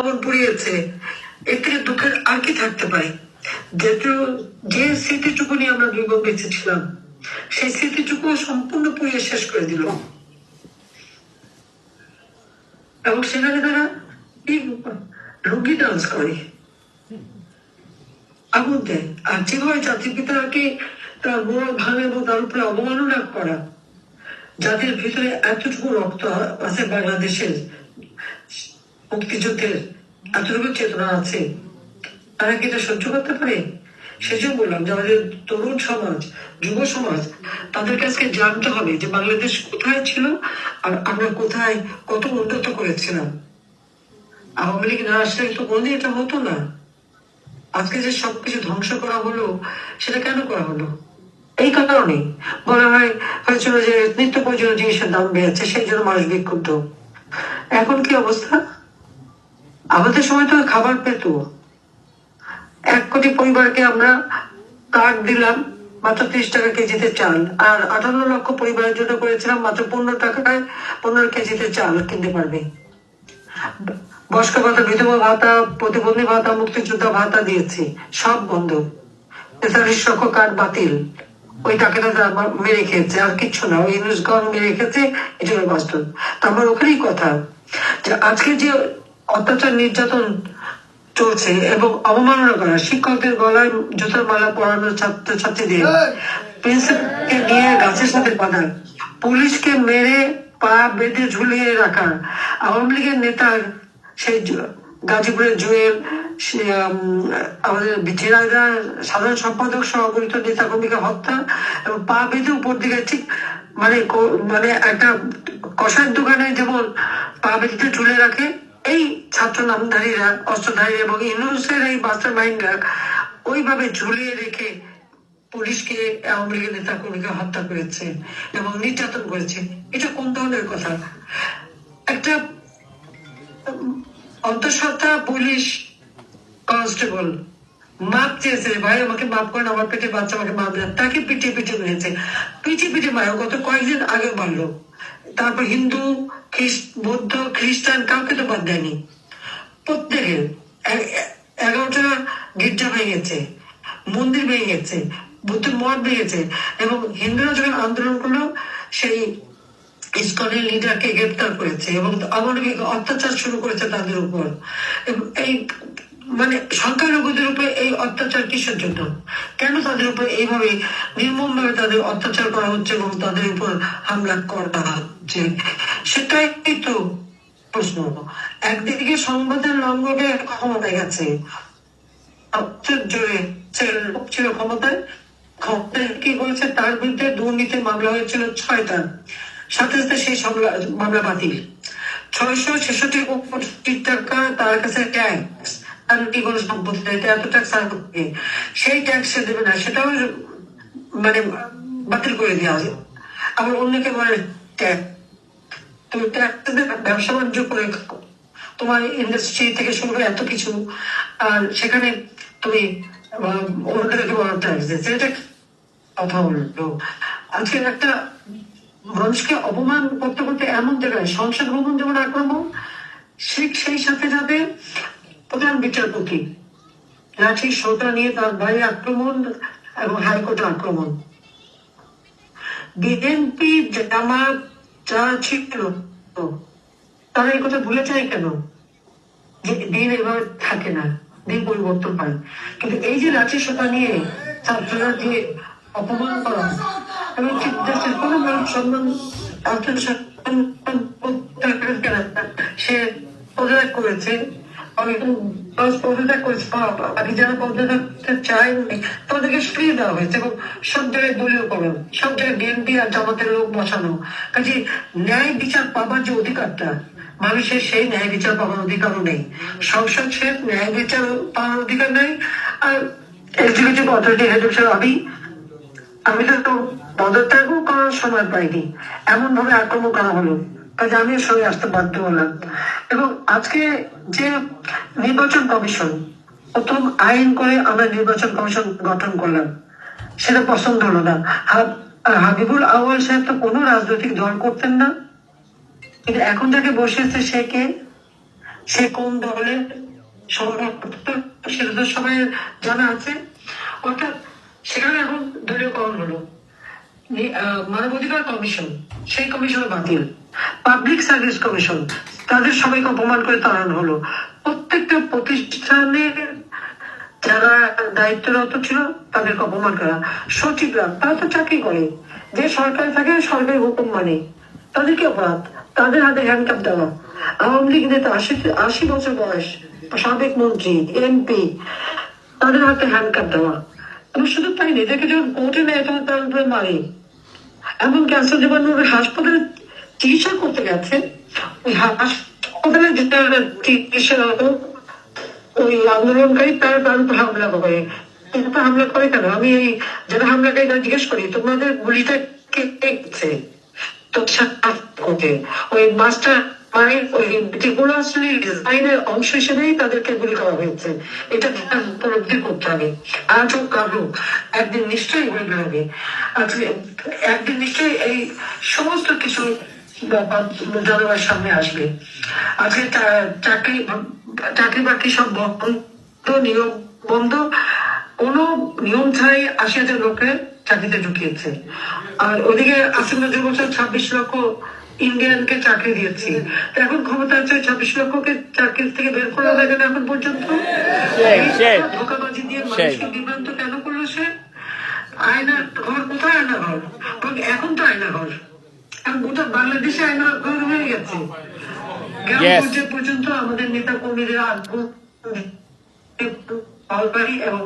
ভবন পুড়িয়েছে, এর থেকে দুঃখের আর কি থাকতে পারে? যেহেতু যে স্মৃতিটুকু নিয়ে আমরা 2 বোন বেঁচে ছিলাম, সেই স্মৃতিটুকু সম্পূর্ণ পুড়িয়ে শেষ করে দিল। এবং সেখানে তারা রুগী ডান্স করে, আগুন দেয়, আর যেভাবে জাতির পিতাকে তার মোড় ভাঙে এবং তার উপরে অবমাননা করা, যাদের ভিতরে এতটুকু রক্ত আছে, বাংলাদেশের মুক্তিযুদ্ধের এতটুকু চেতনা আছে, তারা কি এটা সহ্য করতে পারে? সেজন্য বললাম যে আমাদের তরুণ সমাজ, যুব সমাজ, তাদের কাছে জানতে হবে যে বাংলাদেশ কোথায় ছিল আর আমরা কোথায় কত উন্নত করেছিলাম। আওয়ামী লীগ না আসলে তো কোনোদিন এটা হতো না। আজকে যে সবকিছু ধ্বংস করা হলো, সেটা কেন করা হলো? এই কারণে বলা হয়েছিল যে নিত্য প্রয়োজনীয় জিনিসের দাম বেড়েছে, সেই জন্য মানুষ বিক্ষুব্ধ। এখন কি অবস্থা? আমাদের সময় তো খাবার পেত। 1 কোটি পরিবারকে আমরা কার্ড দিলাম মাত্র 30 টাকা কেজিতে চাল, আর 58 লক্ষ পরিবারের জন্য করেছিলাম মাত্র 15 টাকায় 15 কেজিতে চাল কিনতে পারবে। বয়স্ক ভাতা, বিধবা ভাতা, প্রতিবন্ধী ভাতা, মুক্তিযোদ্ধা ভাতা দিয়েছি, সব বন্ধ। 43 লক্ষ কার্ড বাতিল। ওই টাকাটা মেরে খেয়েছে, আর কিচ্ছু না। ওই ইউনুসগণ মেরে খেয়েছে, এটা বাস্তব। তো আমার ওখানেই কথা যে আজকে যে অত্যাচার নির্যাতন চলছে এবং অবমাননা করা, শিক্ষকদের গলায় জুতার মালা পরানো, ছাত্রছাত্রীদের প্রিন্সিপালকে নিয়ে গাছের সাথে বাঁধা, পুলিশকে মেরে পা বেঁধে ঝুলিয়ে রাখা, আওয়ামী লীগের নেতার সেই গাজীপুরের জুয়েল, আমাদের জেনারেল সাধারণ সম্পাদক সহ অগণিত নেতা কর্মীকে হত্যা এবং পা বেঁধে উপর দিকে, ঠিক মানে মানে একটা কষার দোকানে যেমন পা বেঁধে ঝুলে রাখে, এই ছাত্র নামধারীরা, অস্ত্রধারী এবং ইউনুসের এই মাস্টার মাইন্ডরা ওইভাবে ঝুলিয়ে রেখে পুলিশকে, আওয়ামী লীগের নেতা কর্মীকে হত্যা করেছে এবং নির্যাতন করেছে। এটা কোন ধরনের কথা? একটা অন্তঃসত্ত্বা পুলিশ কনস্টেবল মাপ চেয়েছে, ভাই আমাকে মাপ করেন, আমার পেটে বাচ্চা, আমাকে মাপ দেন। তাকে পিটিয়ে পিটিয়ে মেরেছে, পিটিয়ে পিটিয়ে মারো, গত কয়েকদিন আগে মারলো। তারপর হিন্দু, বৌদ্ধ, খ্রিস্টান কাউকে তো বাদ দেয়নি। প্রত্যেকের 11টা গির্জা ভেঙেছে, মন্দির ভেঙেছে, বুদ্ধ মঠ ভেঙেছে। এবং হিন্দুরা যখন আন্দোলন করলো, সেই ইসকনের লিডারকে গ্রেপ্তার করেছে এবং অমানবিক অত্যাচার শুরু করেছে তাদের উপর। এই মানে সংখ্যালঘুদের উপরে এই অত্যাচার কিসের জন্য? কেন তাদের উপর এইভাবে নির্মম ভাবে তাদের অত্যাচার করা হচ্ছে এবং তাদের উপর হামলা করা হচ্ছে? সেটাই তো প্রশ্ন। একদিকে সংবাদের লঙ্ঘনে ক্ষমতায় গেছে, জোরে ছিল ক্ষমতায়, কি করেছে? তার বিরুদ্ধে দুর্নীতির মামলা হয়েছিল 6টা, সাথে সাথে সেই মামলা বাতিল। 666 কোটি টাকা তার কাছে ট্যাক্স, আর কি কোনো সম্পত্তি এত ট্যাক্স আর করবে, সেই ট্যাক্স সে দেবে না, সেটাও মানে বাতিল করে দেওয়া হয়। আবার অন্যকে বলে ট্যাক্স, তুমি ট্যাক্স ব্যবসা বাণিজ্য করে তোমার ইন্ডাস্ট্রি থেকে শুরু করে এত কিছু, আর সেখানে তুমি অন্যদেরকে বড় ট্যাক্স দিচ্ছে। এটা কথা বললো। আজকে একটা মানুষকে অপমান করতে করতে এমন জায়গায় সংসদ ভবন যেমন আক্রমণ, সেই সাথে সাথে প্রধান বিচারপতি লাঠি সোটা নিয়ে তার ভাই আক্রমণ এবং হাইকোর্টে আক্রমণ। বিএনপি জামাত যা ছিল তারা এই কথা ভুলে যায় কেন? যে দিন এভাবে থাকে না, দিন পরিবর্তন হয়। কিন্তু এই যে লাঠি সোটা নিয়ে ছাত্ররা যে অপমান করা এবং দেশের কোনো মানুষ সম্মান সে পদত্যাগ করেছে, পদত্যাগ করেছে, বাকি যারা পদত্যাগ চায়নি তাদেরকে সরিয়ে দেওয়া হয়েছে এবং সব জায়গায় দলীয়করণ, সব জায়গায় বিএনপি আর জামাতের লোক বসানো। কাজে ন্যায় বিচার পাবার যে অধিকারটা মানুষের, সেই ন্যায় বিচার পাওয়ার অধিকারও নেই। সংসদ সে ন্যায় বিচার পাওয়ার অধিকার নেই। আর এক্সিকিউটিভ অথরিটি হেড হিসেবে আমি তো পদত্যাগও করার সময় পাইনি, এমন ভাবে আক্রমণ করা হলো, কাজে আমিও সরে আসতে বাধ্য হলাম। এবং আজকে যে নির্বাচন কমিশন, প্রথম আইন করে আমরা নির্বাচন কমিশন গঠন করলাম, সেটা পছন্দ হলো না। হাবিবুল আউয়াল সাহেব তো কোনো রাজনৈতিক দল করতেন না, কিন্তু এখন যাকে বসেছে সে কে? সে কোন দলের সেটা তো সবাই জানা আছে। অর্থাৎ সেখানে এখন দলীয়করণ হলো। মানবাধিকার কমিশন, সেই কমিশন বাতিল। পাবলিক সার্ভিস কমিশন, তাদের সবাইকে অপমান করে তাড়ানো হলো। প্রত্যেকটা প্রতিষ্ঠানের যারা দায়িত্বরত ছিল তাদেরকে অপমান করা। সচিবরা, তারা তো চাকরি করে, যে সরকারে থাকে সরকারি হুকুম মানে, তাদের কি অপরাধ? তাদের হাতে হ্যান্ডকাপ দেওয়া। আওয়ামী লীগ নেতা ৮০ বছর বয়স, সাবেক মন্ত্রী, এমপি, তাদের হাতে হ্যান্ডকাপ দেওয়া। এবং শুধু তাই নেই, এদেরকে যখন কোর্টে নেয় তখন তার উপরে মারে। এমন ক্যান্সার জীবাণু হাসপাতালে চিকিৎসা করতে গেছে, ওই হাসপাতালে যেটা চিকিৎসা ওই আন্দোলনকারী তার উপর হামলা করে। কিন্তু হামলা করে কেন? আমি এই যারা হামলাকারী তারা জিজ্ঞেস করি, তোমাদের গুলিটা কে দেখছে? তো ওই মাস্টার মায়ের ওই মেটিকুলাসলি ডিজাইনের অংশ হিসেবেই তাদেরকে গুলি করা হয়েছে। এটা উপলব্ধি করতে হবে। আজও কারো একদিন নিশ্চয়ই বলবে হবে, আজকে একদিন নিশ্চয়ই এই সমস্ত কিছু জনগণের সামনে আসবে। আজকে চাকরি বাকরি সব বন্ধ, নিয়ম বন্ধ। কোন নিয়ম ছাড়াই ৮০,০০০ লোকে চাকরিতে ঢুকিয়েছে। আর ওদিকে আসন্ন ২ বছর ২৬ লক্ষ ইন্ডিয়ানকে চাকরি দিয়েছি। এখন ক্ষমতা আছে ২৬ লক্ষকে চাকরি থেকে বের করা যায় না এখন পর্যন্ত। ধোকাবাজি দিয়ে মানুষকে বিভ্রান্ত কেন করলো সে? আয়না ঘর কোথায়? আয়না ঘর এখন তো আয়না ঘর, এখন গোটা বাংলাদেশে আয়না ঘর হয়ে গেছে। গ্রাম পর্যায়ে পর্যন্ত আমাদের নেতা কর্মীদের আগ্রহ এবং